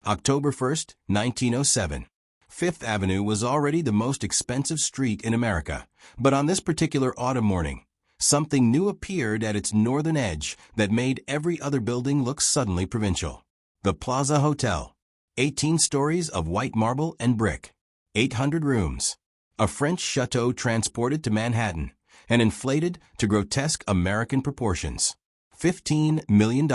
October 1st, 1907. Fifth Avenue was already the most expensive street in America, but on this particular autumn morning, something new appeared at its northern edge that made every other building look suddenly provincial. The Plaza Hotel. 18 stories of white marble and brick. 800 rooms. A French chateau transported to Manhattan and inflated to grotesque American proportions. $15 million.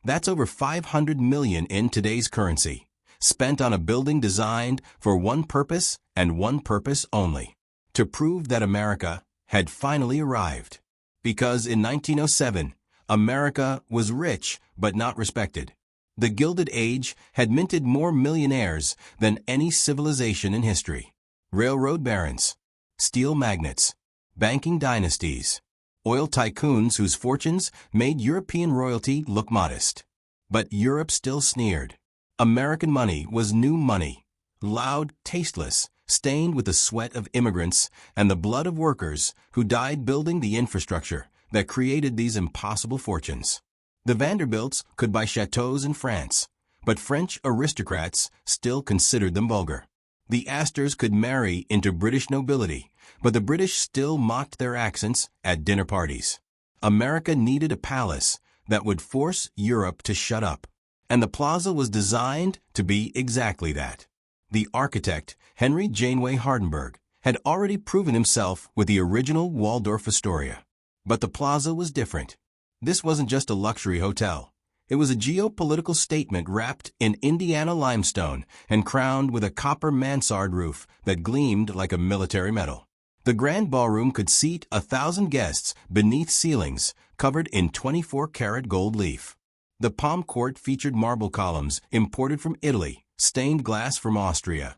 That's over $500 million in today's currency, spent on a building designed for one purpose and one purpose only: to prove that America had finally arrived. Because in 1907, America was rich but not respected. The Gilded Age had minted more millionaires than any civilization in history. Railroad barons, steel magnates, banking dynasties, oil tycoons whose fortunes made European royalty look modest. But Europe still sneered. American money was new money, loud, tasteless, stained with the sweat of immigrants and the blood of workers who died building the infrastructure that created these impossible fortunes. The Vanderbilts could buy chateaux in France, but French aristocrats still considered them vulgar. The Astors could marry into British nobility, but the British still mocked their accents at dinner parties. America needed a palace that would force Europe to shut up, and the plaza was designed to be exactly that. The architect, Henry Janeway Hardenberg, had already proven himself with the original Waldorf Astoria. But the plaza was different. This wasn't just a luxury hotel. It was a geopolitical statement wrapped in Indiana limestone and crowned with a copper mansard roof that gleamed like a military medal. The grand ballroom could seat 1,000 guests beneath ceilings covered in 24-karat gold leaf. The palm court featured marble columns imported from Italy, stained glass from Austria,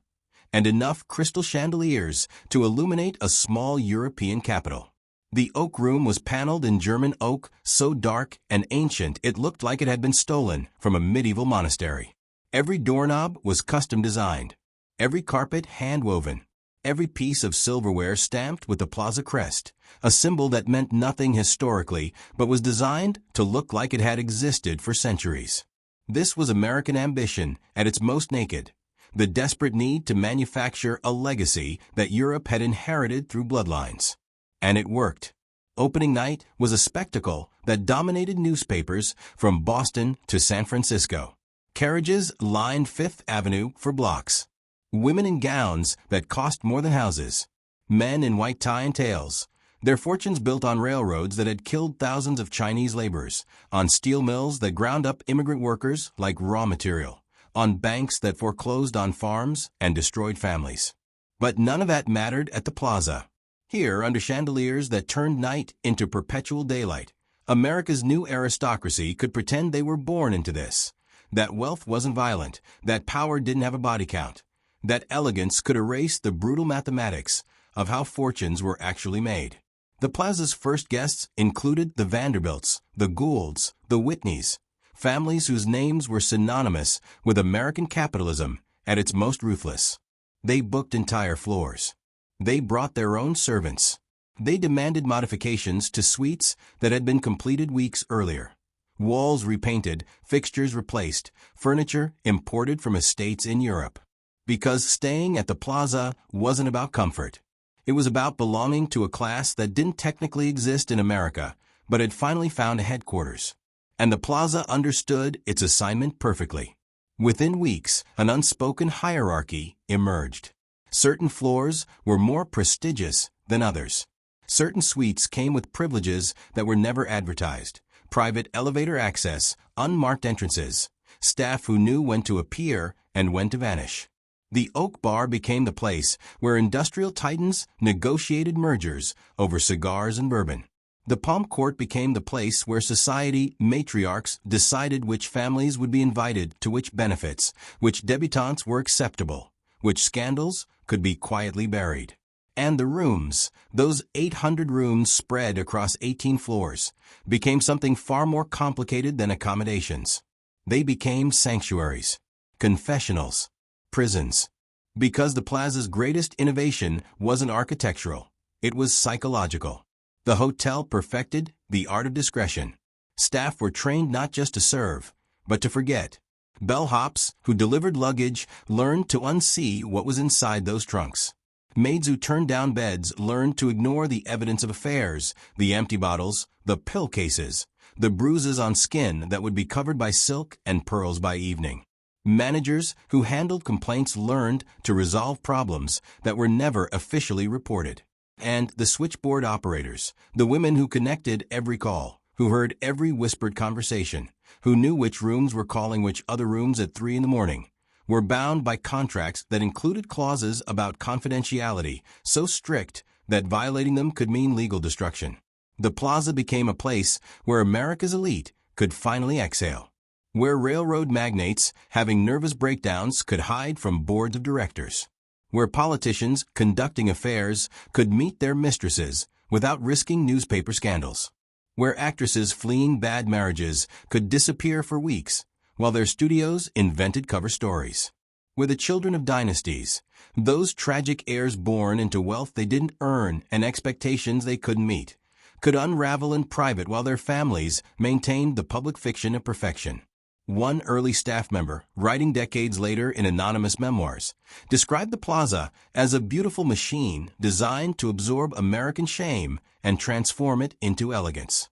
and enough crystal chandeliers to illuminate a small European capital. The oak room was paneled in German oak, so dark and ancient it looked like it had been stolen from a medieval monastery. Every doorknob was custom designed, every carpet hand-woven, every piece of silverware stamped with the plaza crest, a symbol that meant nothing historically but was designed to look like it had existed for centuries. This was American ambition at its most naked, the desperate need to manufacture a legacy that Europe had inherited through bloodlines. And it worked. Opening night was a spectacle that dominated newspapers from Boston to San Francisco. Carriages lined Fifth Avenue for blocks. Women in gowns that cost more than houses. Men in white tie and tails. Their fortunes built on railroads that had killed thousands of Chinese laborers, on steel mills that ground up immigrant workers like raw material, on banks that foreclosed on farms and destroyed families. But none of that mattered at the plaza. Here, under chandeliers that turned night into perpetual daylight, America's new aristocracy could pretend they were born into this. That wealth wasn't violent, that power didn't have a body count, that elegance could erase the brutal mathematics of how fortunes were actually made. The plaza's first guests included the Vanderbilts, the Goulds, the Whitneys, families whose names were synonymous with American capitalism at its most ruthless. They booked entire floors. They brought their own servants. They demanded modifications to suites that had been completed weeks earlier. Walls repainted, fixtures replaced, furniture imported from estates in Europe. Because staying at the plaza wasn't about comfort. It was about belonging to a class that didn't technically exist in America, but had finally found a headquarters. And the plaza understood its assignment perfectly. Within weeks, an unspoken hierarchy emerged. Certain floors were more prestigious than others. Certain suites came with privileges that were never advertised: private elevator access, unmarked entrances, staff who knew when to appear and when to vanish. The Oak Bar became the place where industrial titans negotiated mergers over cigars and bourbon. The Palm Court became the place where society matriarchs decided which families would be invited to which benefits, which debutantes were acceptable, which scandals could be quietly buried. And the rooms, those 800 rooms spread across 18 floors, became something far more complicated than accommodations. They became sanctuaries, confessionals, prisons. Because the plaza's greatest innovation wasn't architectural, it was psychological. The hotel perfected the art of discretion. Staff were trained not just to serve, but to forget. Bellhops who delivered luggage learned to unsee what was inside those trunks. Maids who turned down beds learned to ignore the evidence of affairs, the empty bottles, the pill cases, the bruises on skin that would be covered by silk and pearls by evening. Managers who handled complaints learned to resolve problems that were never officially reported. And the switchboard operators, the women who connected every call, who heard every whispered conversation, who knew which rooms were calling which other rooms at 3 in the morning, were bound by contracts that included clauses about confidentiality so strict that violating them could mean legal destruction. The Plaza became a place where America's elite could finally exhale, where railroad magnates having nervous breakdowns could hide from boards of directors, where politicians conducting affairs could meet their mistresses without risking newspaper scandals, where actresses fleeing bad marriages could disappear for weeks while their studios invented cover stories, where the children of dynasties, those tragic heirs born into wealth they didn't earn and expectations they couldn't meet, could unravel in private while their families maintained the public fiction of perfection. One early staff member, writing decades later in anonymous memoirs, described the Plaza as a beautiful machine designed to absorb American shame and transform it into elegance.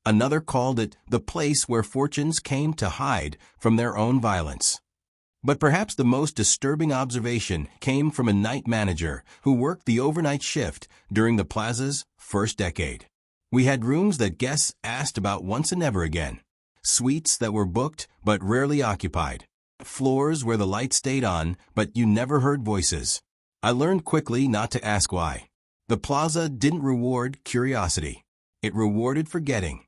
Another called it the place where fortunes came to hide from their own violence. But perhaps the most disturbing observation came from a night manager who worked the overnight shift during the Plaza's first decade. We had rooms that guests asked about once and never again, suites that were booked but rarely occupied, floors where the light stayed on but you never heard voices. I learned quickly not to ask why. The Plaza didn't reward curiosity. It rewarded forgetting.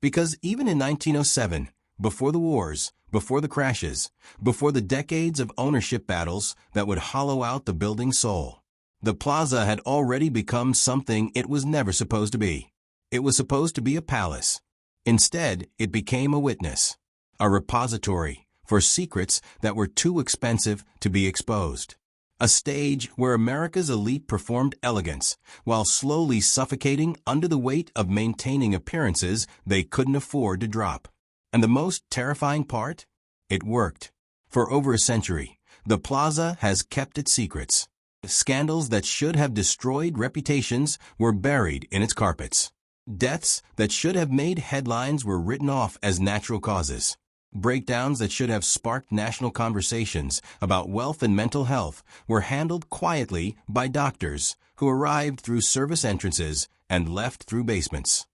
Because even in 1907, before the wars, before the crashes, before the decades of ownership battles that would hollow out the building's soul, the Plaza had already become something it was never supposed to be. It was supposed to be a palace. Instead, it became a witness, a repository for secrets that were too expensive to be exposed. A stage where America's elite performed elegance while slowly suffocating under the weight of maintaining appearances they couldn't afford to drop. And the most terrifying part? It worked. For over a century, the Plaza has kept its secrets. Scandals that should have destroyed reputations were buried in its carpets. Deaths that should have made headlines were written off as natural causes. Breakdowns that should have sparked national conversations about wealth and mental health were handled quietly by doctors who arrived through service entrances and left through basements.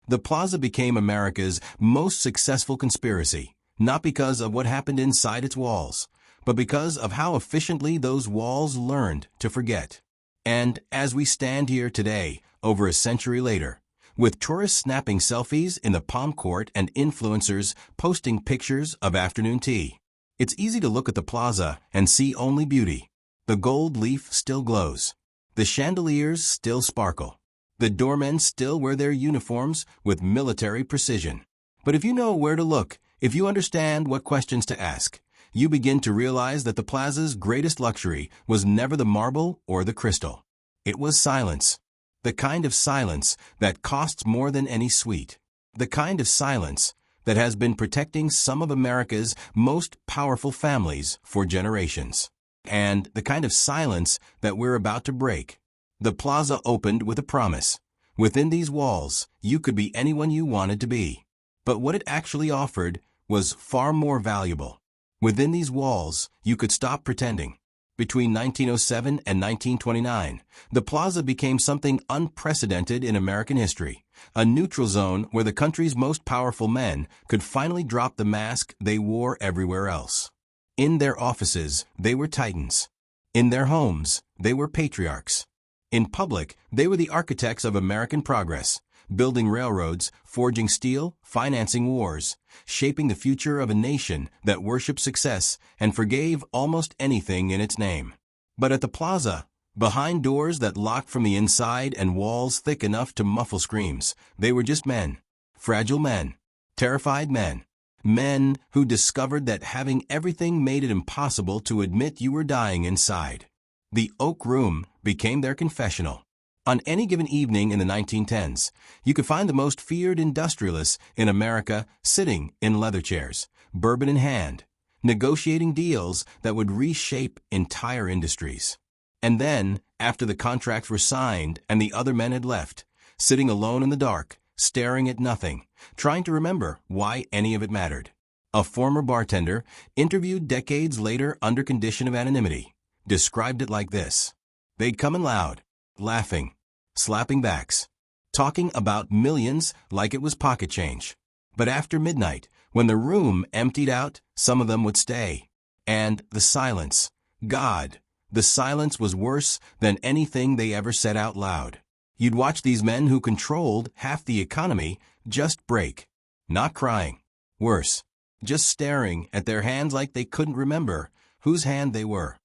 The Plaza became America's most successful conspiracy, not because of what happened inside its walls, but because of how efficiently those walls learned to forget. And as we stand here today, over a century later, with tourists snapping selfies in the Palm Court and influencers posting pictures of afternoon tea, it's easy to look at the Plaza and see only beauty. The gold leaf still glows. The chandeliers still sparkle. The doormen still wear their uniforms with military precision. But if you know where to look, if you understand what questions to ask, you begin to realize that the Plaza's greatest luxury was never the marble or the crystal. It was silence. The kind of silence that costs more than any suite. The kind of silence that has been protecting some of America's most powerful families for generations. And the kind of silence that we're about to break. The Plaza opened with a promise. Within these walls, you could be anyone you wanted to be. But what it actually offered was far more valuable. Within these walls, you could stop pretending. Between 1907 and 1929, the Plaza became something unprecedented in American history, a neutral zone where the country's most powerful men could finally drop the mask they wore everywhere else. In their offices, they were titans. In their homes, they were patriarchs. In public, they were the architects of American progress, building railroads, forging steel, financing wars, shaping the future of a nation that worshipped success and forgave almost anything in its name. But at the Plaza, behind doors that locked from the inside and walls thick enough to muffle screams, they were just men, fragile men, terrified men, men who discovered that having everything made it impossible to admit you were dying inside. The Oak Room became their confessional. On any given evening in the 1910s, you could find the most feared industrialists in America sitting in leather chairs, bourbon in hand, negotiating deals that would reshape entire industries. And then, after the contracts were signed and the other men had left, sitting alone in the dark, staring at nothing, trying to remember why any of it mattered. A former bartender, interviewed decades later under condition of anonymity, described it like this. They'd come in loud, laughing, slapping backs, talking about millions like it was pocket change. But after midnight, when the room emptied out, some of them would stay. And the silence, God, the silence was worse than anything they ever said out loud. You'd watch these men who controlled half the economy just break. Not crying. Worse, just staring at their hands like they couldn't remember whose hand they were.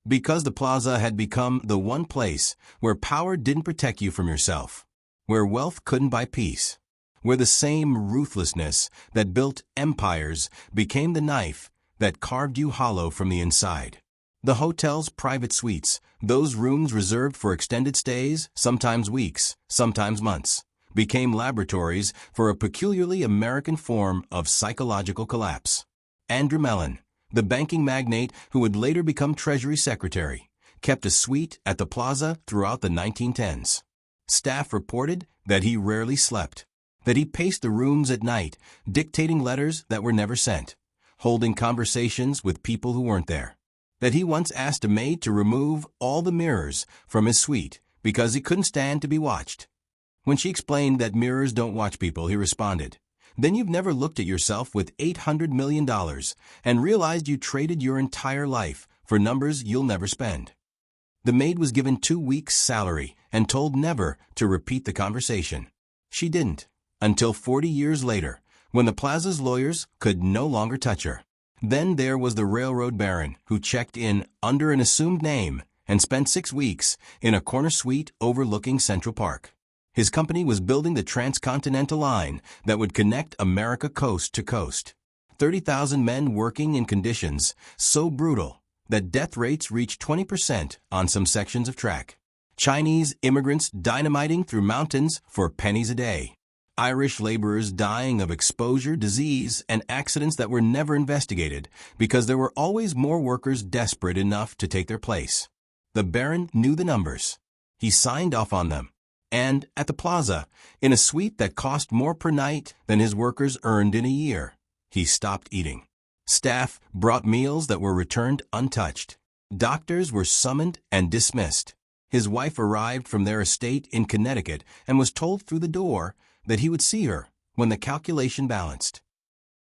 Because the plaza had become the one place where power didn't protect you from yourself, where wealth couldn't buy peace, where the same ruthlessness that built empires became the knife that carved you hollow from the inside. The hotel's private suites, those rooms reserved for extended stays, sometimes weeks, sometimes months, became laboratories for a peculiarly American form of psychological collapse. Andrew Mellon, the banking magnate who would later become Treasury Secretary, kept a suite at the plaza throughout the 1910s. Staff reported that he rarely slept, that he paced the rooms at night, dictating letters that were never sent, holding conversations with people who weren't there, that he once asked a maid to remove all the mirrors from his suite because he couldn't stand to be watched. When she explained that mirrors don't watch people, he responded, "Then you've never looked at yourself with $800 million and realized you traded your entire life for numbers you'll never spend." The maid was given 2 weeks' salary and told never to repeat the conversation. She didn't, until 40 years later, when the plaza's lawyers could no longer touch her. Then there was the railroad baron who checked in under an assumed name and spent 6 weeks in a corner suite overlooking Central Park. His company was building the transcontinental line that would connect America coast to coast. 30,000 men working in conditions so brutal that death rates reached 20% on some sections of track. Chinese immigrants dynamiting through mountains for pennies a day. Irish laborers dying of exposure, disease, and accidents that were never investigated because there were always more workers desperate enough to take their place. The Baron knew the numbers. He signed off on them. And at the plaza, in a suite that cost more per night than his workers earned in a year, he stopped eating. Staff brought meals that were returned untouched. Doctors were summoned and dismissed. His wife arrived from their estate in Connecticut and was told through the door that he would see her when the calculation balanced.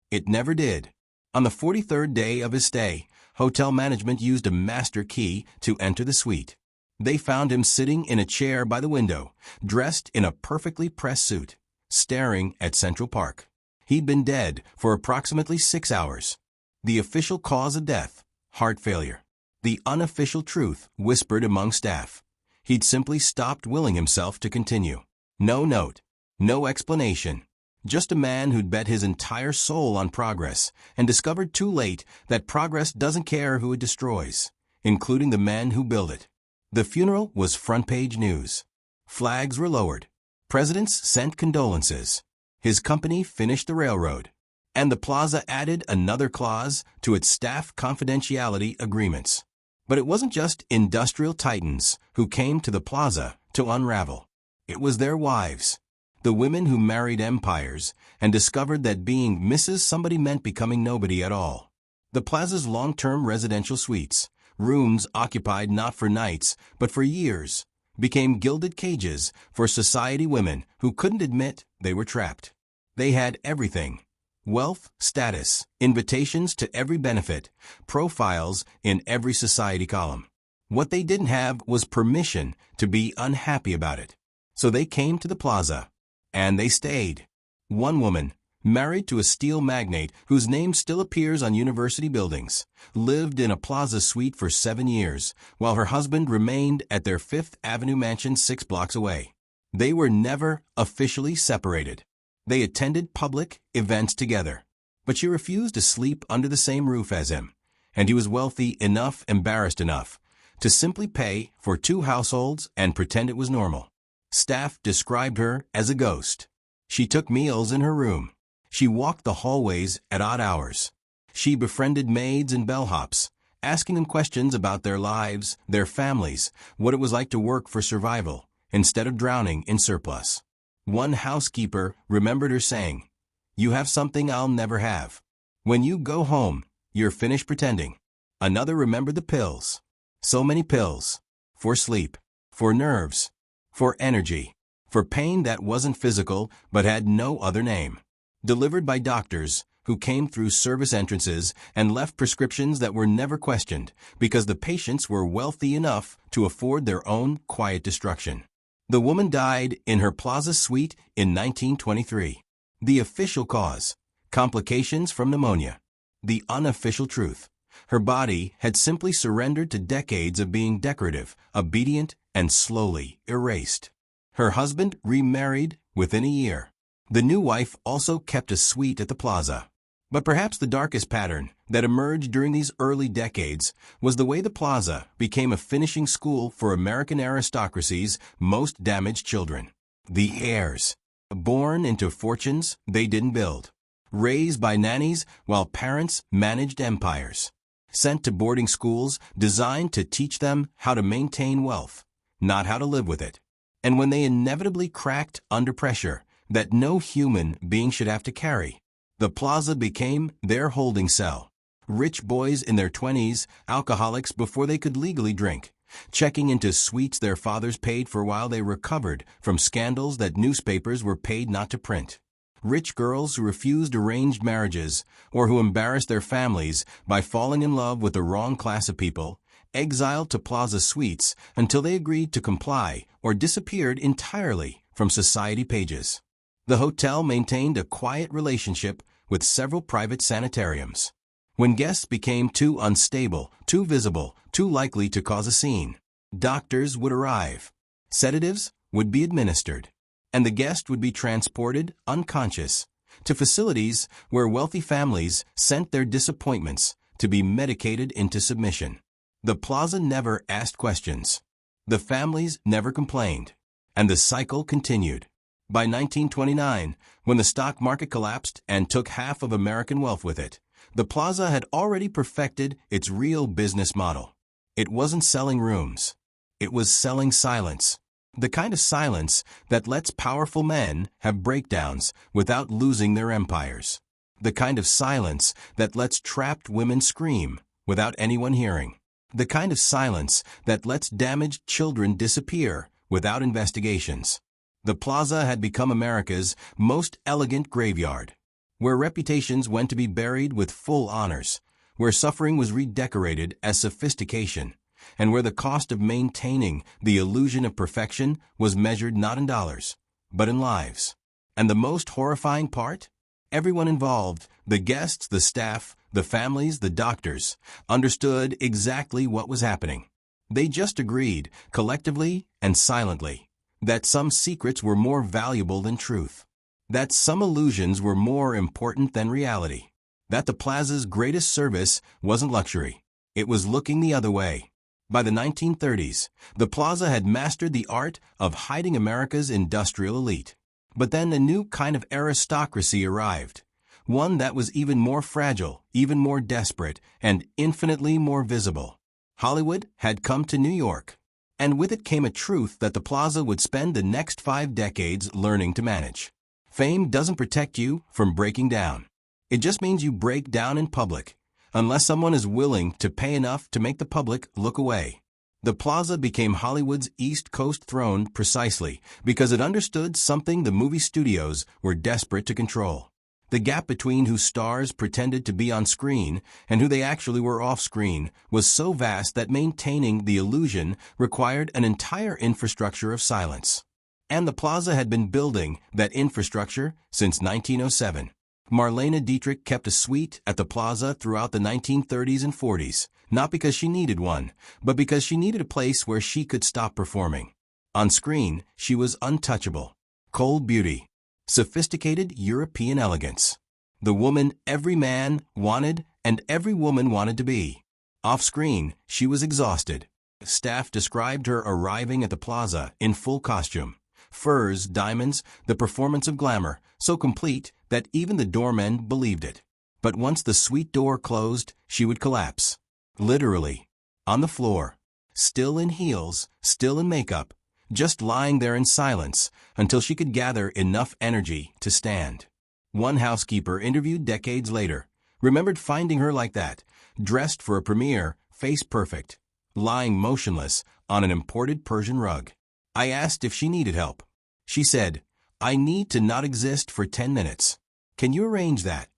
It never did. On the 43rd day of his stay, hotel management used a master key to enter the suite. They found him sitting in a chair by the window, dressed in a perfectly pressed suit, staring at Central Park. He'd been dead for approximately 6 hours. The official cause of death, heart failure. The unofficial truth, whispered among staff. He'd simply stopped willing himself to continue. No note, no explanation. Just a man who'd bet his entire soul on progress and discovered too late that progress doesn't care who it destroys, including the men who build it. The funeral was front-page news. Flags were lowered. Presidents sent condolences. His company finished the railroad. And the plaza added another clause to its staff confidentiality agreements. But it wasn't just industrial titans who came to the plaza to unravel. It was their wives. The women who married empires and discovered that being Mrs. Somebody meant becoming nobody at all. The plaza's long-term residential suites, rooms occupied not for nights, but for years, became gilded cages for society women who couldn't admit they were trapped. They had everything: wealth, status, invitations to every benefit, profiles in every society column. What they didn't have was permission to be unhappy about it. So they came to the plaza, and they stayed. One woman, married to a steel magnate whose name still appears on university buildings, lived in a plaza suite for 7 years, while her husband remained at their Fifth Avenue mansion 6 blocks away. They were never officially separated. They attended public events together, but she refused to sleep under the same roof as him, and he was wealthy enough, embarrassed enough, to simply pay for 2 households and pretend it was normal. Staff described her as a ghost. She took meals in her room. She walked the hallways at odd hours. She befriended maids and bellhops, asking them questions about their lives, their families, what it was like to work for survival, instead of drowning in surplus. One housekeeper remembered her saying, "You have something I'll never have. When you go home, you're finished pretending." Another remembered the pills. So many pills. For sleep, for nerves, for energy, for pain that wasn't physical but had no other name. Delivered by doctors who came through service entrances and left prescriptions that were never questioned because the patients were wealthy enough to afford their own quiet destruction. The woman died in her Plaza suite in 1923. The official cause: complications from pneumonia. The unofficial truth: her body had simply surrendered to decades of being decorative, obedient, and slowly erased. Her husband remarried within a year. The new wife also kept a suite at the Plaza. But perhaps the darkest pattern that emerged during these early decades was the way the Plaza became a finishing school for American aristocracy's most damaged children. The heirs, born into fortunes they didn't build, raised by nannies while parents managed empires, sent to boarding schools designed to teach them how to maintain wealth, not how to live with it. And when they inevitably cracked under pressure that no human being should have to carry, the Plaza became their holding cell. Rich boys in their 20s, alcoholics before they could legally drink, checking into suites their fathers paid for while they recovered from scandals that newspapers were paid not to print. Rich girls who refused arranged marriages or who embarrassed their families by falling in love with the wrong class of people, exiled to Plaza suites until they agreed to comply or disappeared entirely from society pages. The hotel maintained a quiet relationship with several private sanitariums. When guests became too unstable, too visible, too likely to cause a scene, doctors would arrive. Sedatives would be administered, and the guest would be transported, unconscious, to facilities where wealthy families sent their disappointments to be medicated into submission. The Plaza never asked questions. The families never complained, and the cycle continued. By 1929, when the stock market collapsed and took half of American wealth with it, the Plaza had already perfected its real business model. It wasn't selling rooms. It was selling silence. The kind of silence that lets powerful men have breakdowns without losing their empires. The kind of silence that lets trapped women scream without anyone hearing. The kind of silence that lets damaged children disappear without investigations. The Plaza had become America's most elegant graveyard, where reputations went to be buried with full honors, where suffering was redecorated as sophistication, and where the cost of maintaining the illusion of perfection was measured not in dollars, but in lives. And the most horrifying part? Everyone involved, the guests, the staff, the families, the doctors, understood exactly what was happening. They just agreed, collectively and silently, that some secrets were more valuable than truth, that some illusions were more important than reality, that the Plaza's greatest service wasn't luxury. It was looking the other way. By the 1930s, the Plaza had mastered the art of hiding America's industrial elite. But then a new kind of aristocracy arrived, one that was even more fragile, even more desperate, and infinitely more visible. Hollywood had come to New York. And with it came a truth that the Plaza would spend the next 5 decades learning to manage. Fame doesn't protect you from breaking down. It just means you break down in public, unless someone is willing to pay enough to make the public look away. The Plaza became Hollywood's East Coast throne precisely because it understood something the movie studios were desperate to control. The gap between who stars pretended to be on screen and who they actually were off screen was so vast that maintaining the illusion required an entire infrastructure of silence. And the Plaza had been building that infrastructure since 1907. Marlene Dietrich kept a suite at the Plaza throughout the 1930s and 40s, not because she needed one, but because she needed a place where she could stop performing. On screen, she was untouchable, cold beauty, sophisticated European elegance. The woman every man wanted and every woman wanted to be. Off-screen, she was exhausted. Staff described her arriving at the Plaza in full costume. Furs, diamonds, the performance of glamour, so complete that even the doormen believed it. But once the suite door closed, she would collapse. Literally. On the floor. Still in heels, still in makeup, just lying there in silence until she could gather enough energy to stand. One housekeeper interviewed decades later remembered finding her like that, dressed for a premiere, face perfect, lying motionless on an imported Persian rug. I asked if she needed help. She said, "I need to not exist for 10 minutes. Can you arrange that?"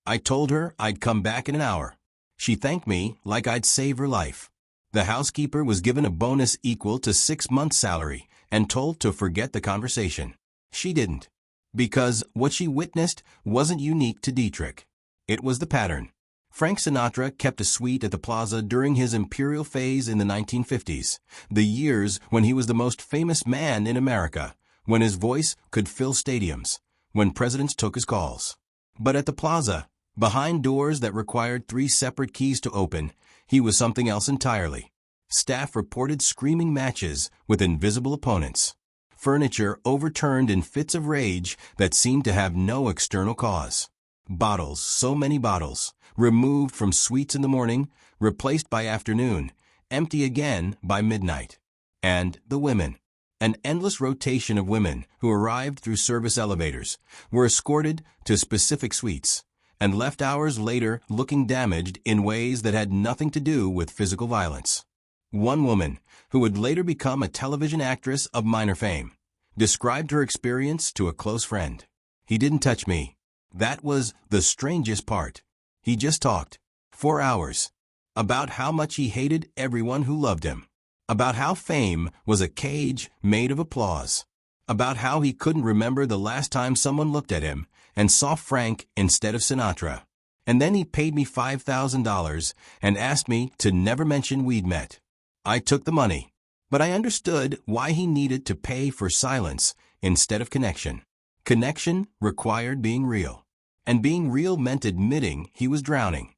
I told her I'd come back in an hour. She thanked me like I'd save her life. The housekeeper was given a bonus equal to 6 months' salary and told to forget the conversation. She didn't. Because what she witnessed wasn't unique to Dietrich. It was the pattern. Frank Sinatra kept a suite at the Plaza during his imperial phase in the 1950s, the years when he was the most famous man in America, when his voice could fill stadiums, when presidents took his calls. But at the Plaza, behind doors that required 3 separate keys to open, he was something else entirely. Staff reported screaming matches with invisible opponents. Furniture overturned in fits of rage that seemed to have no external cause. Bottles, so many bottles, removed from suites in the morning, replaced by afternoon, empty again by midnight. And the women. An endless rotation of women who arrived through service elevators, were escorted to specific suites, and left hours later looking damaged in ways that had nothing to do with physical violence. One woman, who would later become a television actress of minor fame, described her experience to a close friend. "He didn't touch me. That was the strangest part. He just talked, 4 hours, about how much he hated everyone who loved him, about how fame was a cage made of applause, about how he couldn't remember the last time someone looked at him and saw Frank instead of Sinatra. And then he paid me $5,000 and asked me to never mention we'd met. I took the money, but I understood why he needed to pay for silence instead of connection. Connection required being real, and being real meant admitting he was drowning."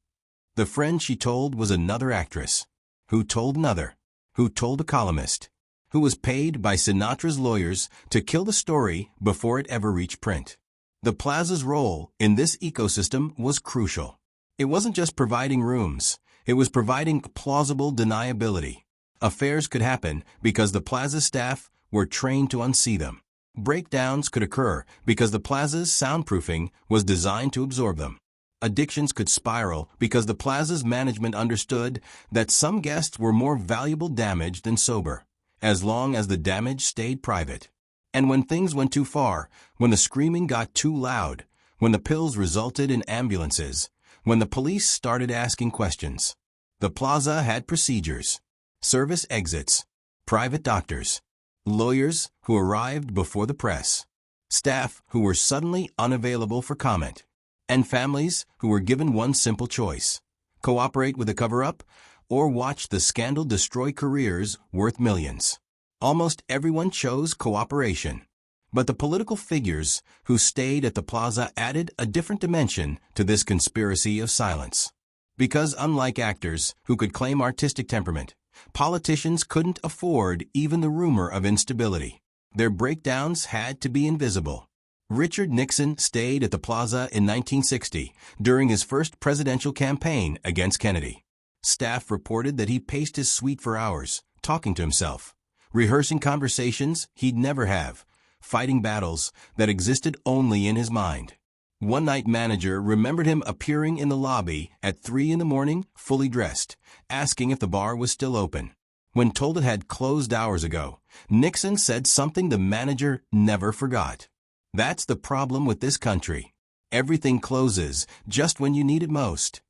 The friend she told was another actress, who told another, who told a columnist, who was paid by Sinatra's lawyers to kill the story before it ever reached print. The Plaza's role in this ecosystem was crucial. It wasn't just providing rooms, it was providing plausible deniability. Affairs could happen because the Plaza staff were trained to unsee them. Breakdowns could occur because the Plaza's soundproofing was designed to absorb them. Addictions could spiral because the Plaza's management understood that some guests were more valuable damaged than sober, as long as the damage stayed private. And when things went too far, when the screaming got too loud, when the pills resulted in ambulances, when the police started asking questions, the Plaza had procedures, service exits, private doctors, lawyers who arrived before the press, staff who were suddenly unavailable for comment, and families who were given one simple choice: cooperate with the cover-up or watch the scandal destroy careers worth millions. Almost everyone chose cooperation, but the political figures who stayed at the Plaza added a different dimension to this conspiracy of silence. Because unlike actors who could claim artistic temperament, politicians couldn't afford even the rumor of instability. Their breakdowns had to be invisible. Richard Nixon stayed at the Plaza in 1960 during his first presidential campaign against Kennedy. Staff reported that he paced his suite for hours, talking to himself, rehearsing conversations he'd never have, fighting battles that existed only in his mind. One night manager remembered him appearing in the lobby at 3 in the morning, fully dressed, asking if the bar was still open. When told it had closed hours ago, Nixon said something the manager never forgot. "That's the problem with this country. Everything closes just when you need it most."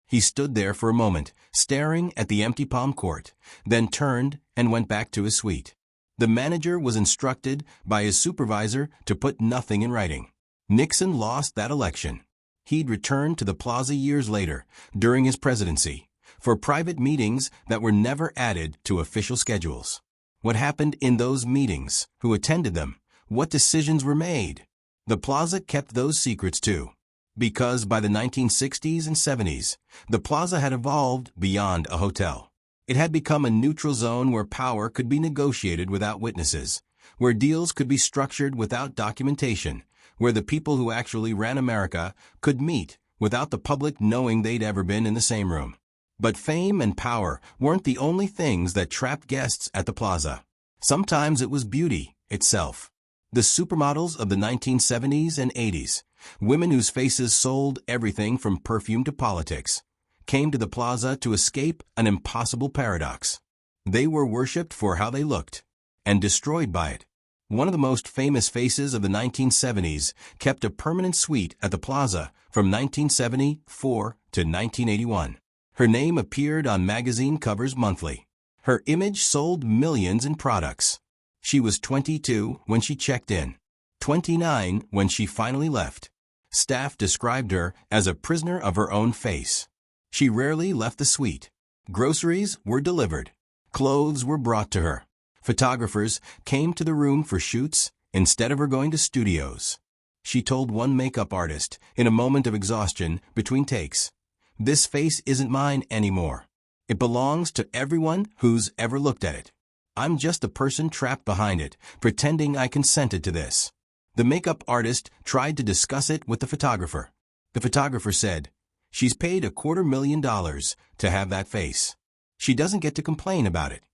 He stood there for a moment, staring at the empty palm court, then turned and went back to his suite. The manager was instructed by his supervisor to put nothing in writing. Nixon lost that election. He'd returned to the Plaza years later, during his presidency, for private meetings that were never added to official schedules. What happened in those meetings? Who attended them? What decisions were made? The Plaza kept those secrets too. Because by the 1960s and 70s, the Plaza had evolved beyond a hotel. It had become a neutral zone where power could be negotiated without witnesses, where deals could be structured without documentation, where the people who actually ran America could meet without the public knowing they'd ever been in the same room. But fame and power weren't the only things that trapped guests at the Plaza. Sometimes it was beauty itself. The supermodels of the 1970s and 80s, women whose faces sold everything from perfume to politics, came to the Plaza to escape an impossible paradox. They were worshipped for how they looked, and destroyed by it. One of the most famous faces of the 1970s kept a permanent suite at the Plaza from 1974 to 1981. Her name appeared on magazine covers monthly. Her image sold millions in products. She was 22 when she checked in, 29 when she finally left. Staff described her as a prisoner of her own face. She rarely left the suite. Groceries were delivered. Clothes were brought to her. Photographers came to the room for shoots instead of her going to studios. She told one makeup artist in a moment of exhaustion between takes, "This face isn't mine anymore. It belongs to everyone who's ever looked at it. I'm just the person trapped behind it, pretending I consented to this." The makeup artist tried to discuss it with the photographer. The photographer said, "She's paid $250,000 to have that face. She doesn't get to complain about it."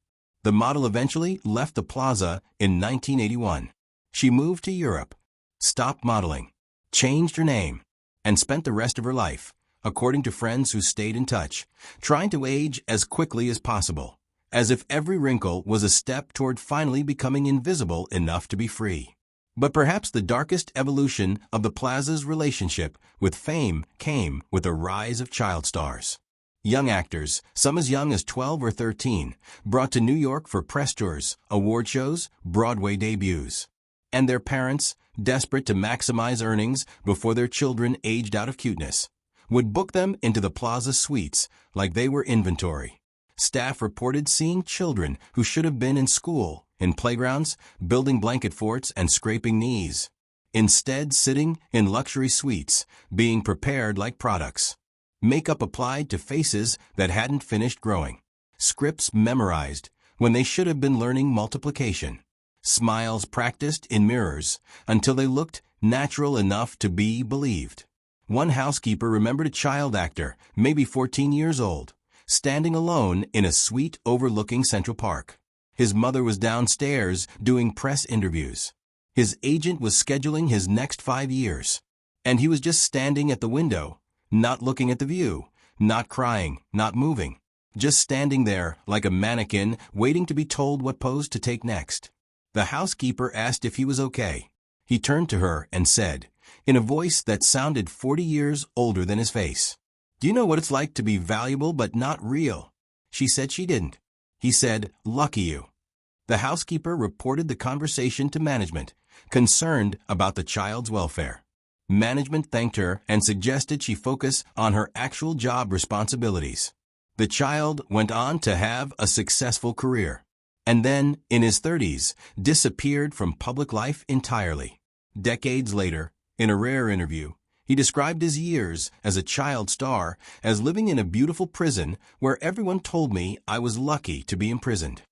The model eventually left the Plaza in 1981. She moved to Europe, stopped modeling, changed her name, and spent the rest of her life, according to friends who stayed in touch, trying to age as quickly as possible, as if every wrinkle was a step toward finally becoming invisible enough to be free. But perhaps the darkest evolution of the Plaza's relationship with fame came with the rise of child stars. Young actors, some as young as 12 or 13, brought to New York for press tours, award shows, Broadway debuts. And their parents, desperate to maximize earnings before their children aged out of cuteness, would book them into the Plaza suites like they were inventory. Staff reported seeing children who should have been in school, in playgrounds, building blanket forts and scraping knees, instead sitting in luxury suites, being prepared like products. Makeup applied to faces that hadn't finished growing. Scripts memorized when they should have been learning multiplication. Smiles practiced in mirrors until they looked natural enough to be believed. One housekeeper remembered a child actor, maybe 14 years old, standing alone in a suite overlooking Central Park. His mother was downstairs doing press interviews. His agent was scheduling his next 5 years. And he was just standing at the window, not looking at the view, not crying, not moving, just standing there like a mannequin waiting to be told what pose to take next. The housekeeper asked if he was okay. He turned to her and said, in a voice that sounded 40 years older than his face, "Do you know what it's like to be valuable but not real?" She said she didn't. He said, "Lucky you." The housekeeper reported the conversation to management, concerned about the child's welfare. Management thanked her and suggested she focus on her actual job responsibilities. The child went on to have a successful career, and then, in his 30s, disappeared from public life entirely. Decades later, in a rare interview, he described his years as a child star as living in a beautiful prison where everyone told me I was lucky to be imprisoned.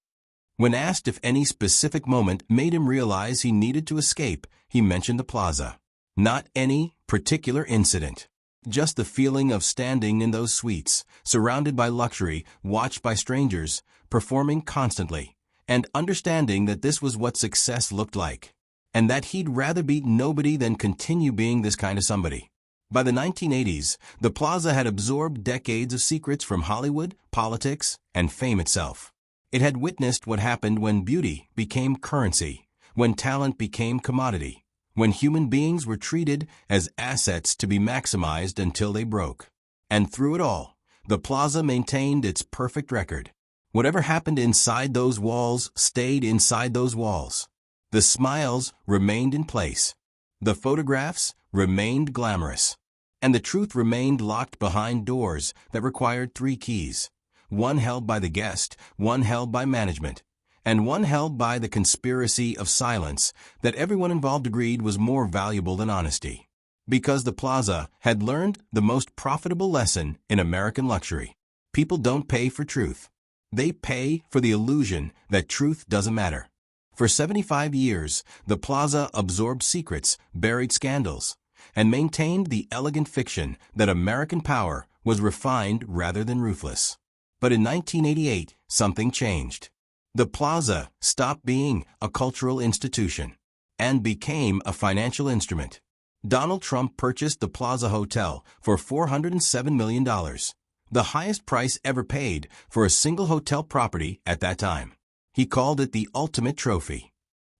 When asked if any specific moment made him realize he needed to escape, he mentioned the Plaza. Not any particular incident, just the feeling of standing in those suites, surrounded by luxury, watched by strangers, performing constantly, and understanding that this was what success looked like, and that he'd rather be nobody than continue being this kind of somebody. By the 1980s, the Plaza had absorbed decades of secrets from Hollywood, politics, and fame itself. It had witnessed what happened when beauty became currency, when talent became commodity, when human beings were treated as assets to be maximized until they broke. And through it all, the Plaza maintained its perfect record. Whatever happened inside those walls stayed inside those walls. The smiles remained in place. The photographs remained glamorous. And the truth remained locked behind doors that required 3 keys. One held by the guest, one held by management, and one held by the conspiracy of silence that everyone involved agreed was more valuable than honesty. Because the Plaza had learned the most profitable lesson in American luxury. People don't pay for truth. They pay for the illusion that truth doesn't matter. For 75 years, the Plaza absorbed secrets, buried scandals, and maintained the elegant fiction that American power was refined rather than ruthless. But in 1988, something changed. The Plaza stopped being a cultural institution and became a financial instrument. Donald Trump purchased the Plaza Hotel for $407 million, the highest price ever paid for a single hotel property at that time. He called it the ultimate trophy.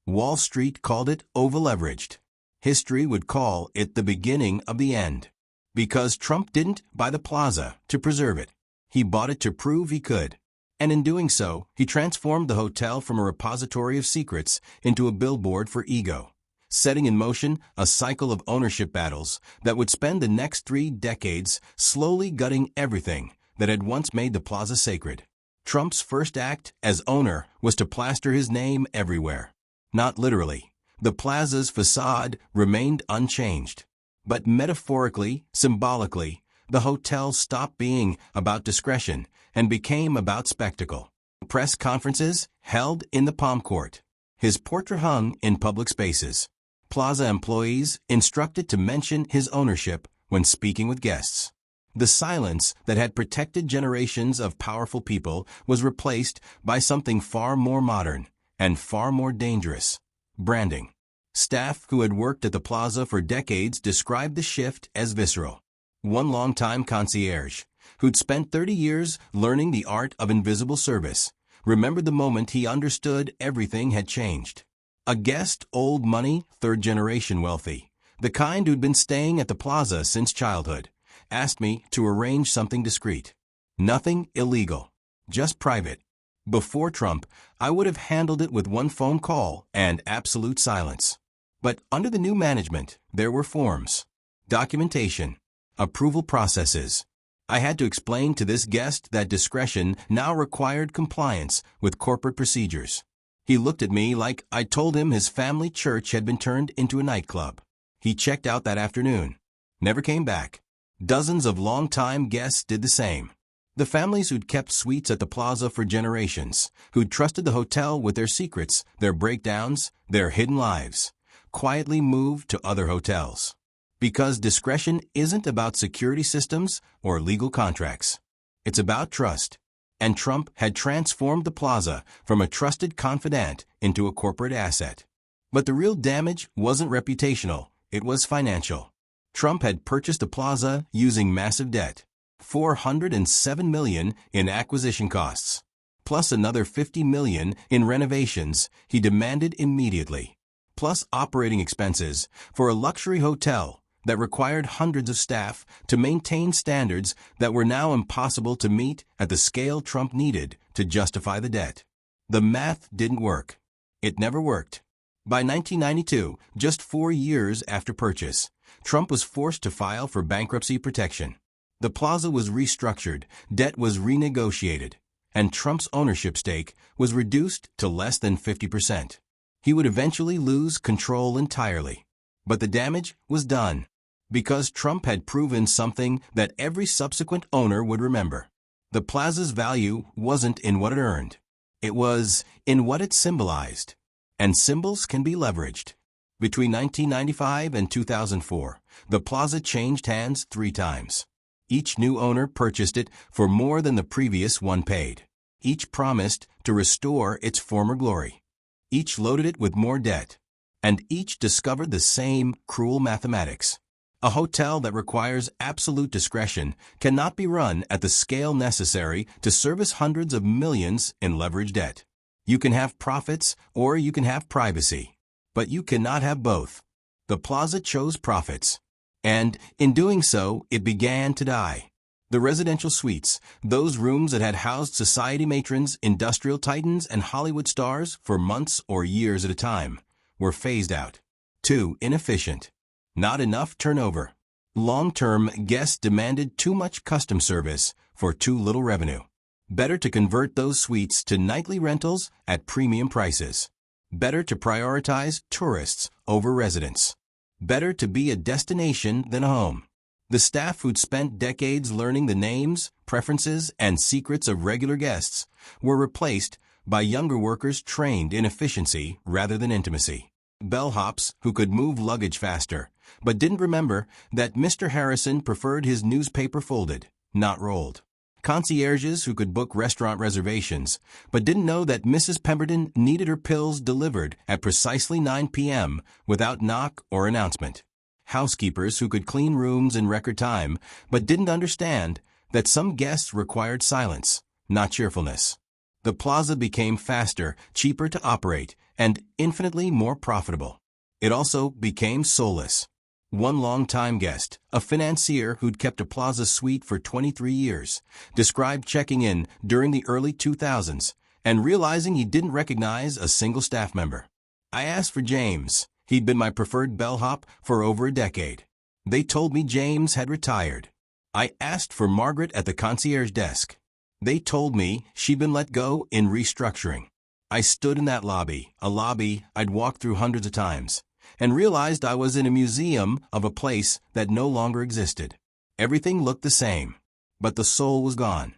Wall Street called it over-leveraged. History would call it the beginning of the end. Because Trump didn't buy the Plaza to preserve it. He bought it to prove he could. And in doing so, he transformed the hotel from a repository of secrets into a billboard for ego, setting in motion a cycle of ownership battles that would spend the next 3 decades slowly gutting everything that had once made the Plaza sacred. Trump's first act as owner was to plaster his name everywhere. Not literally. The Plaza's facade remained unchanged. But metaphorically, symbolically, the hotel stopped being about discretion and became about spectacle. Press conferences held in the Palm Court. His portrait hung in public spaces. Plaza employees instructed to mention his ownership when speaking with guests. The silence that had protected generations of powerful people was replaced by something far more modern and far more dangerous: branding. Staff who had worked at the Plaza for decades described the shift as visceral. One longtime concierge, who'd spent 30 years learning the art of invisible service, remembered the moment he understood everything had changed. A guest, old money, third-generation wealthy, the kind who'd been staying at the Plaza since childhood, asked me to arrange something discreet. Nothing illegal, just private. Before Trump, I would have handled it with one phone call and absolute silence. But under the new management, there were forms, documentation, approval processes. I had to explain to this guest that discretion now required compliance with corporate procedures. He looked at me like I'd told him his family church had been turned into a nightclub. He checked out that afternoon. Never came back. Dozens of long-time guests did the same. The families who'd kept suites at the Plaza for generations, who'd trusted the hotel with their secrets, their breakdowns, their hidden lives, quietly moved to other hotels. Because discretion isn't about security systems or legal contracts. It's about trust. And Trump had transformed the Plaza from a trusted confidant into a corporate asset. But the real damage wasn't reputational, it was financial. Trump had purchased the Plaza using massive debt, $407 million in acquisition costs, plus another $50 million in renovations he demanded immediately, plus operating expenses for a luxury hotel that required hundreds of staff to maintain standards that were now impossible to meet at the scale Trump needed to justify the debt. The math didn't work. It never worked. By 1992, just 4 years after purchase, Trump was forced to file for bankruptcy protection. The Plaza was restructured, debt was renegotiated, and Trump's ownership stake was reduced to less than 50%. He would eventually lose control entirely. But the damage was done, because Trump had proven something that every subsequent owner would remember. The Plaza's value wasn't in what it earned. It was in what it symbolized. And symbols can be leveraged. Between 1995 and 2004, the Plaza changed hands 3 times. Each new owner purchased it for more than the previous one paid. Each promised to restore its former glory. Each loaded it with more debt. And each discovered the same cruel mathematics. A hotel that requires absolute discretion cannot be run at the scale necessary to service hundreds of millions in leveraged debt. You can have profits or you can have privacy, but you cannot have both. The Plaza chose profits, and in doing so, it began to die. The residential suites, those rooms that had housed society matrons, industrial titans, and Hollywood stars for months or years at a time, were phased out. Too inefficient. Not enough turnover. Long-term guests demanded too much custom service for too little revenue. Better to convert those suites to nightly rentals at premium prices. Better to prioritize tourists over residents. Better to be a destination than a home. The staff who'd spent decades learning the names, preferences, and secrets of regular guests were replaced by younger workers trained in efficiency rather than intimacy. bellhops who could move luggage faster, but didn't remember that Mr. Harrison preferred his newspaper folded, not rolled. Concierges who could book restaurant reservations, but didn't know that Mrs. Pemberton needed her pills delivered at precisely 9 p.m. without knock or announcement. Housekeepers who could clean rooms in record time, but didn't understand that some guests required silence, not cheerfulness. The plaza became faster, cheaper to operate, and infinitely more profitable. It also became soulless. One long-time guest, a financier who'd kept a plaza suite for 23 years, described checking in during the early 2000s and realizing he didn't recognize a single staff member. I asked for James. He'd been my preferred bellhop for over a decade. They told me James had retired. I asked for Margaret at the concierge desk. They told me she'd been let go in restructuring. I stood in that lobby, a lobby I'd walked through hundreds of times, and realized I was in a museum of a place that no longer existed. Everything looked the same, but the soul was gone.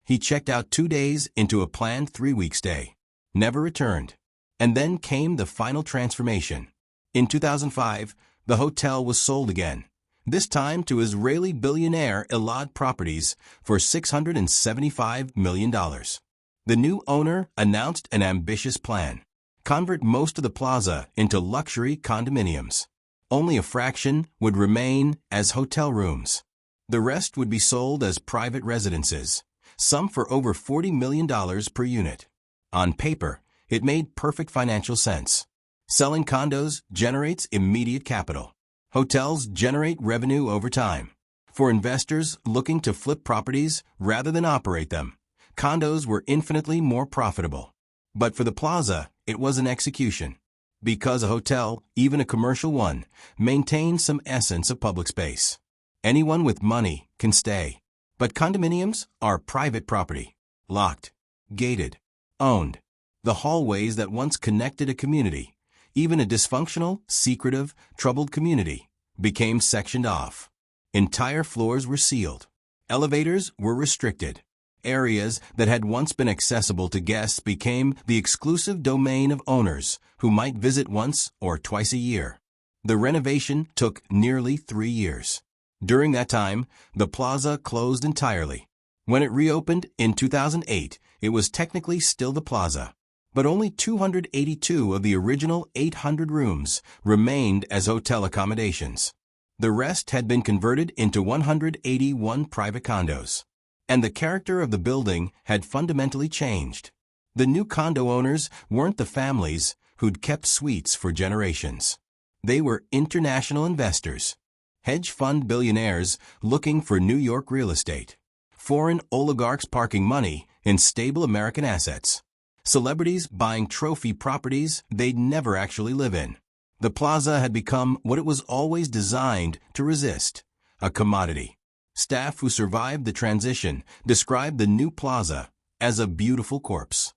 He checked out 2 days into a planned 3-week stay, never returned. And then came the final transformation. In 2005, the hotel was sold again, this time to Israeli billionaire Elad Properties for $675 million. The new owner announced an ambitious plan: convert most of the plaza into luxury condominiums. Only a fraction would remain as hotel rooms. The rest would be sold as private residences, some for over $40 million per unit. On paper, it made perfect financial sense. Selling condos generates immediate capital. Hotels generate revenue over time. For investors looking to flip properties rather than operate them, condos were infinitely more profitable. But for the plaza, it was an execution. Because a hotel, even a commercial one, maintains some essence of public space. Anyone with money can stay. But condominiums are private property. Locked, gated, owned. The hallways that once connected a community, even a dysfunctional, secretive, troubled community, became sectioned off. Entire floors were sealed. Elevators were restricted. Areas that had once been accessible to guests became the exclusive domain of owners who might visit once or twice a year. The renovation took nearly 3 years. During that time, the plaza closed entirely. When it reopened in 2008, it was technically still the plaza, but only 282 of the original 800 rooms remained as hotel accommodations. The rest had been converted into 181 private condos. And the character of the building had fundamentally changed. The new condo owners weren't the families who'd kept suites for generations. They were international investors, hedge fund billionaires looking for New York real estate, foreign oligarchs parking money in stable American assets, celebrities buying trophy properties they'd never actually live in. The plaza had become what it was always designed to resist: a commodity. Staff who survived the transition described the new plaza as a beautiful corpse.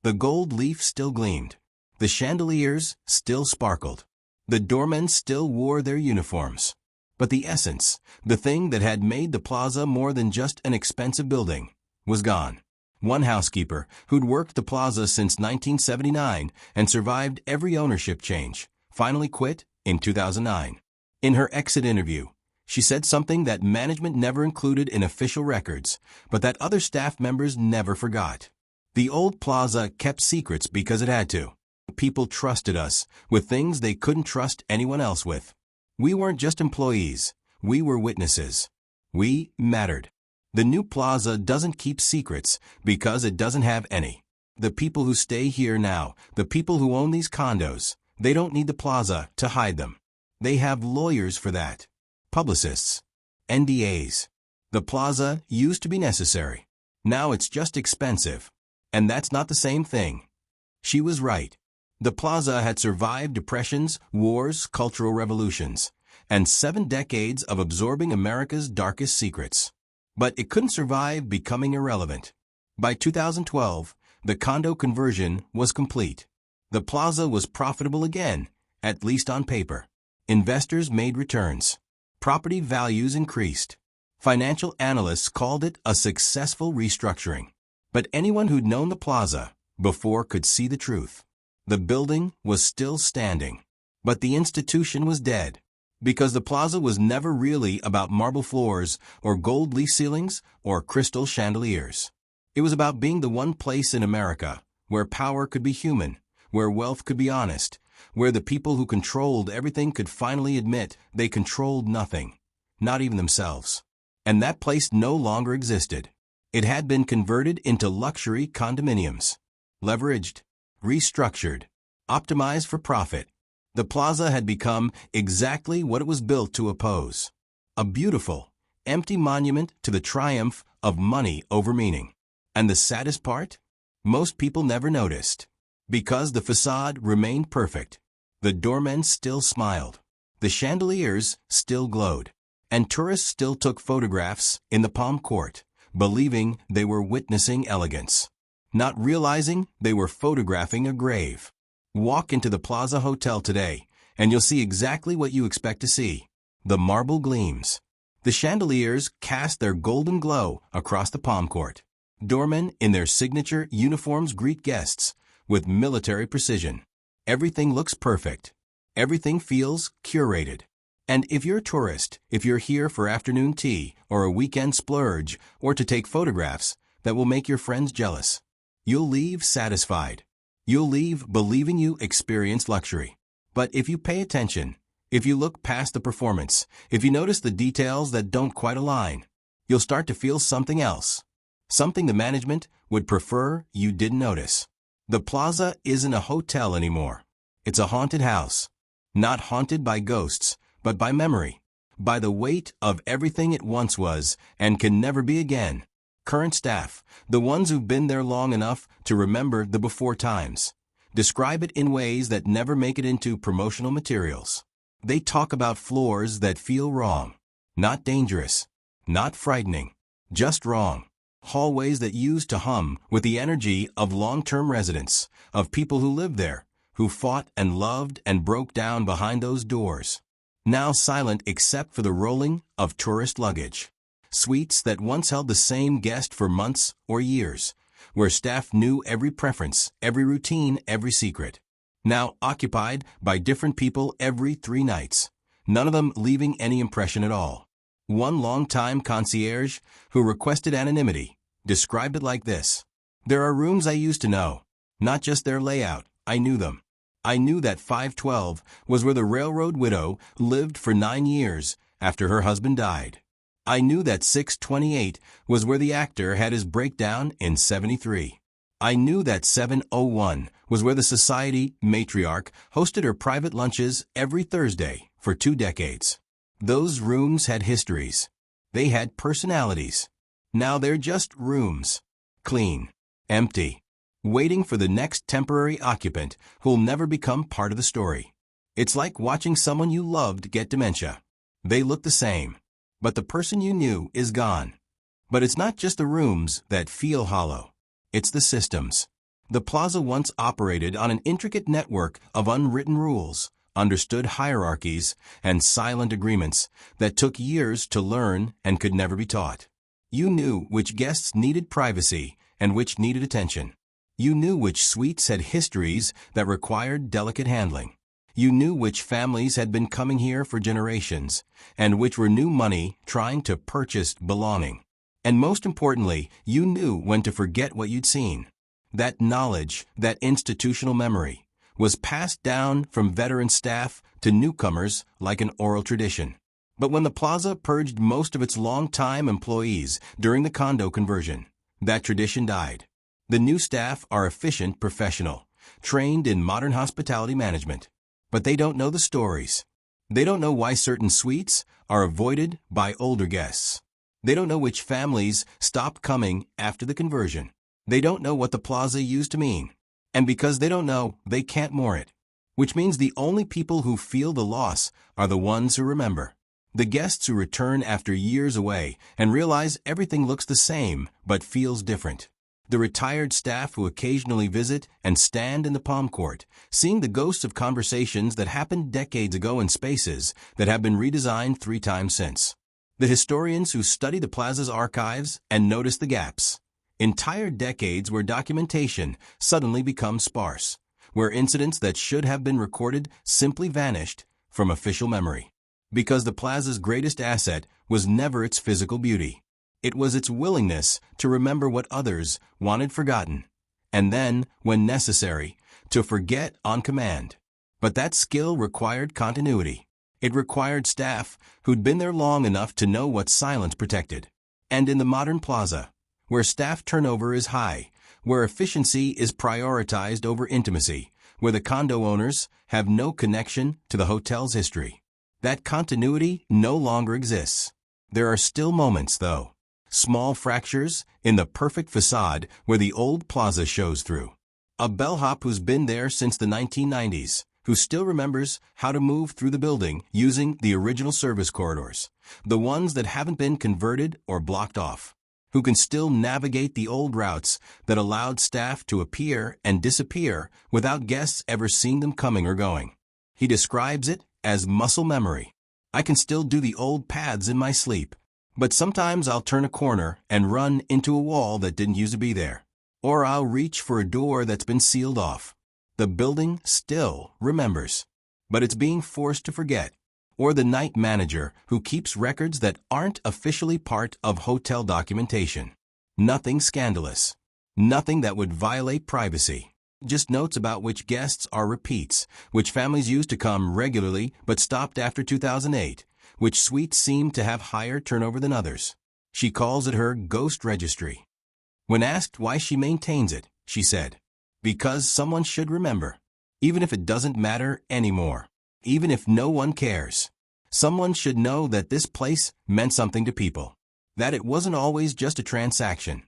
The gold leaf still gleamed. The chandeliers still sparkled. The doormen still wore their uniforms. But the essence, the thing that had made the plaza more than just an expensive building, was gone. One housekeeper, who'd worked the plaza since 1979 and survived every ownership change, finally quit in 2009. In her exit interview, she said something that management never included in official records, but that other staff members never forgot. The old plaza kept secrets because it had to. People trusted us with things they couldn't trust anyone else with. We weren't just employees, we were witnesses. We mattered. The new plaza doesn't keep secrets because it doesn't have any. The people who stay here now, the people who own these condos, they don't need the plaza to hide them. They have lawyers for that. Publicists. NDAs. The plaza used to be necessary. Now it's just expensive. And that's not the same thing. She was right. The plaza had survived depressions, wars, cultural revolutions, and 7 decades of absorbing America's darkest secrets. But it couldn't survive becoming irrelevant. By 2012, the condo conversion was complete. The plaza was profitable again, at least on paper. Investors made returns. Property values increased. Financial analysts called it a successful restructuring. But anyone who'd known the plaza before could see the truth. The building was still standing. But the institution was dead. Because the plaza was never really about marble floors or gold leaf ceilings or crystal chandeliers. It was about being the one place in America where power could be human, where wealth could be honest, where the people who controlled everything could finally admit they controlled nothing, not even themselves. And that place no longer existed. It had been converted into luxury condominiums. Leveraged, restructured, optimized for profit. The plaza had become exactly what it was built to oppose. A beautiful, empty monument to the triumph of money over meaning. And the saddest part? Most people never noticed. Because the facade remained perfect. The doormen still smiled. The chandeliers still glowed. And tourists still took photographs in the palm court, believing they were witnessing elegance. Not realizing they were photographing a grave. Walk into the Plaza Hotel today, and you'll see exactly what you expect to see. The marble gleams. The chandeliers cast their golden glow across the palm court. Doormen in their signature uniforms greet guests with military precision. Everything looks perfect. Everything feels curated. And if you're a tourist, if you're here for afternoon tea or a weekend splurge or to take photographs that will make your friends jealous, you'll leave satisfied. You'll leave believing you experienced luxury. But if you pay attention, if you look past the performance, if you notice the details that don't quite align, you'll start to feel something else. Something the management would prefer you didn't notice. The plaza isn't a hotel anymore. It's a haunted house. Not haunted by ghosts, but by memory. By the weight of everything it once was and can never be again. Current staff, the ones who've been there long enough to remember the before times, describe it in ways that never make it into promotional materials. They talk about floors that feel wrong, not dangerous, not frightening, just wrong. Hallways that used to hum with the energy of long-term residents, of people who lived there, who fought and loved and broke down behind those doors. Now silent except for the rolling of tourist luggage. Suites that once held the same guest for months or years, where staff knew every preference, every routine, every secret. Now occupied by different people every 3 nights, none of them leaving any impression at all. One long-time concierge who requested anonymity described it like this. There are rooms I used to know, not just their layout, I knew them. I knew that 512 was where the railroad widow lived for 9 years after her husband died. I knew that 628 was where the actor had his breakdown in 73. I knew that 701 was where the society matriarch hosted her private lunches every Thursday for 2 decades. Those rooms had histories. They had personalities. Now they're just rooms. Clean. Empty. Waiting for the next temporary occupant who'll never become part of the story. It's like watching someone you loved get dementia. They look the same, but the person you knew is gone. But it's not just the rooms that feel hollow. It's the systems. The plaza once operated on an intricate network of unwritten rules, understood hierarchies, and silent agreements that took years to learn and could never be taught. You knew which guests needed privacy and which needed attention. You knew which suites had histories that required delicate handling. You knew which families had been coming here for generations, and which were new money trying to purchase belonging. And most importantly, you knew when to forget what you'd seen. That knowledge, that institutional memory, was passed down from veteran staff to newcomers like an oral tradition. But when the plaza purged most of its long-time employees during the condo conversion, that tradition died. The new staff are efficient professional, trained in modern hospitality management. But they don't know the stories. They don't know why certain suites are avoided by older guests. They don't know which families stopped coming after the conversion. They don't know what the plaza used to mean. And because they don't know, they can't moor it. Which means the only people who feel the loss are the ones who remember. The guests who return after years away and realize everything looks the same but feels different. The retired staff who occasionally visit and stand in the palm court, seeing the ghosts of conversations that happened decades ago in spaces that have been redesigned 3 times since. The historians who study the plaza's archives and notice the gaps. Entire decades where documentation suddenly becomes sparse, where incidents that should have been recorded simply vanished from official memory. Because the plaza's greatest asset was never its physical beauty. It was its willingness to remember what others wanted forgotten, and then, when necessary, to forget on command. But that skill required continuity. It required staff who'd been there long enough to know what silence protected. And in the modern plaza, where staff turnover is high, where efficiency is prioritized over intimacy, where the condo owners have no connection to the hotel's history, that continuity no longer exists. There are still moments, though. Small fractures in the perfect facade where the old plaza shows through. A bellhop who's been there since the 1990s, who still remembers how to move through the building using the original service corridors, the ones that haven't been converted or blocked off, who can still navigate the old routes that allowed staff to appear and disappear without guests ever seeing them coming or going. He describes it as muscle memory. I can still do the old paths in my sleep, but sometimes I'll turn a corner and run into a wall that didn't used to be there. Or I'll reach for a door that's been sealed off. The building still remembers, but it's being forced to forget. Or the night manager who keeps records that aren't officially part of hotel documentation. Nothing scandalous. Nothing that would violate privacy. Just notes about which guests are repeats, which families used to come regularly but stopped after 2008, which suites seem to have higher turnover than others. She calls it her ghost registry. When asked why she maintains it, she said, "Because someone should remember. Even if it doesn't matter anymore. Even if no one cares. Someone should know that this place meant something to people. That it wasn't always just a transaction.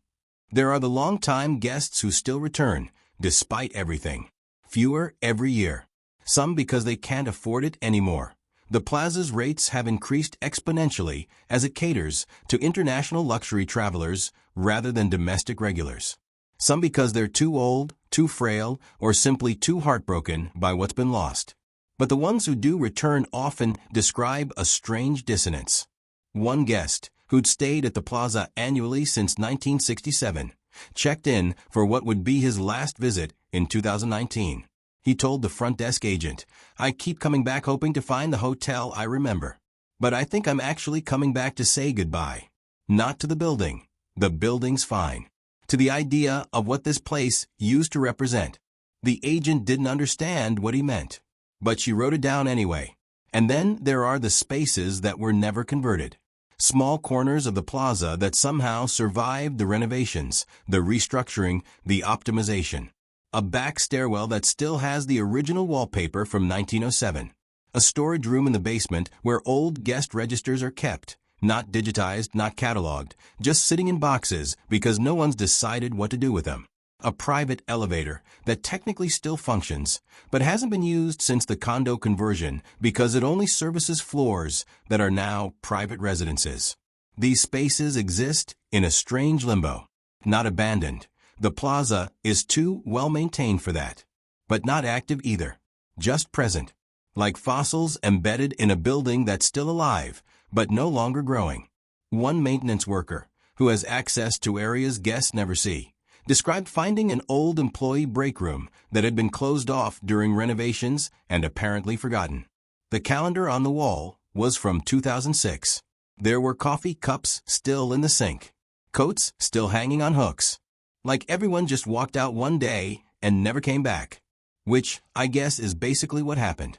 There are the long-time guests who still return, despite everything. Fewer every year. Some because they can't afford it anymore. The plaza's rates have increased exponentially as it caters to international luxury travelers rather than domestic regulars. Some because they're too old, too frail, or simply too heartbroken by what's been lost. But the ones who do return often describe a strange dissonance. One guest, who'd stayed at the plaza annually since 1967, checked in for what would be his last visit in 2019. He told the front desk agent, "I keep coming back hoping to find the hotel I remember. But I think I'm actually coming back to say goodbye. Not to the building. The building's fine. To the idea of what this place used to represent." The agent didn't understand what he meant, but she wrote it down anyway. And then there are the spaces that were never converted. Small corners of the plaza that somehow survived the renovations, the restructuring, the optimization. A back stairwell that still has the original wallpaper from 1907. A storage room in the basement where old guest registers are kept, not digitized, not cataloged, just sitting in boxes because no one's decided what to do with them. A private elevator that technically still functions, but hasn't been used since the condo conversion because it only services floors that are now private residences. These spaces exist in a strange limbo, not abandoned. The plaza is too well maintained for that, but not active either, just present, like fossils embedded in a building that's still alive, but no longer growing. One maintenance worker, who has access to areas guests never see, described finding an old employee break room that had been closed off during renovations and apparently forgotten. The calendar on the wall was from 2006. There were coffee cups still in the sink, coats still hanging on hooks. Like everyone just walked out one day and never came back. Which, I guess, is basically what happened.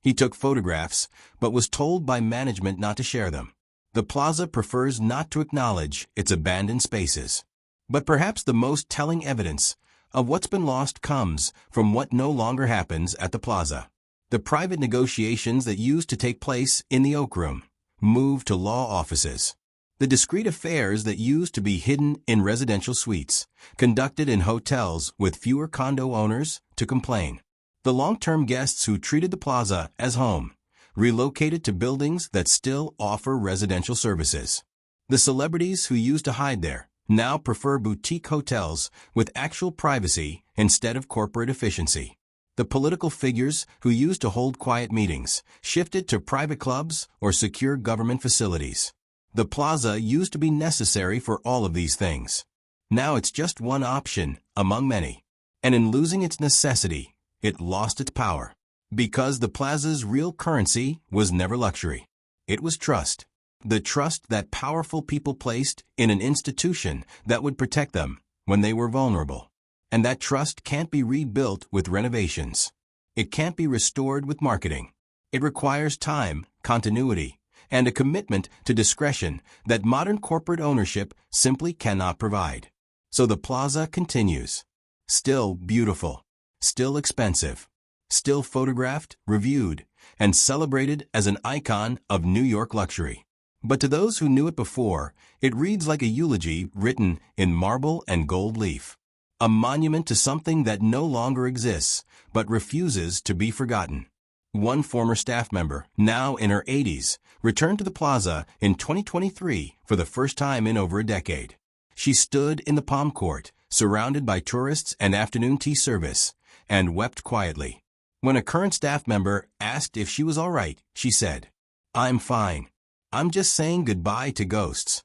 He took photographs, but was told by management not to share them. The plaza prefers not to acknowledge its abandoned spaces. But perhaps the most telling evidence of what's been lost comes from what no longer happens at the plaza. The private negotiations that used to take place in the Oak Room moved to law offices. The discreet affairs that used to be hidden in residential suites, conducted in hotels with fewer condo owners to complain. The long-term guests who treated the plaza as home, relocated to buildings that still offer residential services. The celebrities who used to hide there now prefer boutique hotels with actual privacy instead of corporate efficiency. The political figures who used to hold quiet meetings shifted to private clubs or secure government facilities. The plaza used to be necessary for all of these things. Now it's just one option among many. And in losing its necessity, it lost its power. Because the Plaza's real currency was never luxury. It was trust. The trust that powerful people placed in an institution that would protect them when they were vulnerable. And that trust can't be rebuilt with renovations. It can't be restored with marketing. It requires time, continuity, and a commitment to discretion that modern corporate ownership simply cannot provide. So the Plaza continues. Still beautiful, still expensive, still photographed, reviewed, and celebrated as an icon of New York luxury. But to those who knew it before, it reads like a eulogy written in marble and gold leaf. A monument to something that no longer exists, but refuses to be forgotten. One former staff member, now in her 80s, returned to the Plaza in 2023 for the first time in over a decade. She stood in the Palm Court, surrounded by tourists and afternoon tea service, and wept quietly. When a current staff member asked if she was all right, she said, "I'm fine. I'm just saying goodbye to ghosts."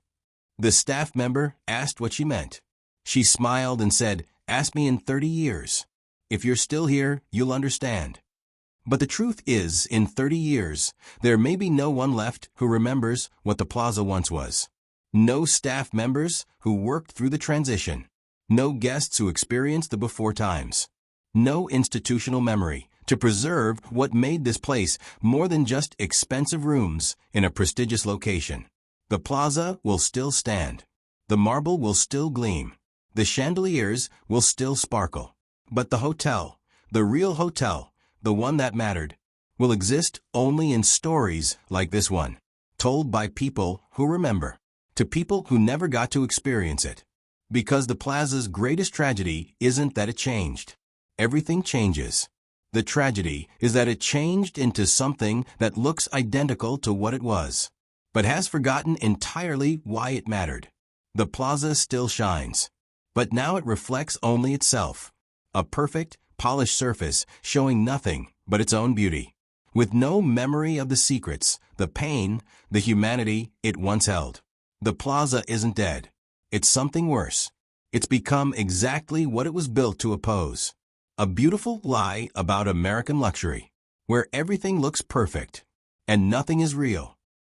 The staff member asked what she meant. She smiled and said, "Ask me in 30 years. If you're still here, you'll understand." But the truth is, in 30 years, there may be no one left who remembers what the Plaza once was. No staff members who worked through the transition. No guests who experienced the before times. No institutional memory to preserve what made this place more than just expensive rooms in a prestigious location. The Plaza will still stand. The marble will still gleam. The chandeliers will still sparkle. But the hotel, the real hotel, the one that mattered, will exist only in stories like this one, told by people who remember, to people who never got to experience it. Because the Plaza's greatest tragedy isn't that it changed. Everything changes. The tragedy is that it changed into something that looks identical to what it was, but has forgotten entirely why it mattered. The Plaza still shines, but now it reflects only itself. A perfect, polished surface showing nothing but its own beauty, with no memory of the secrets, the pain, the humanity it once held. The Plaza isn't dead. It's something worse. It's become exactly what it was built to oppose. A beautiful lie about American luxury, where everything looks perfect and nothing is real.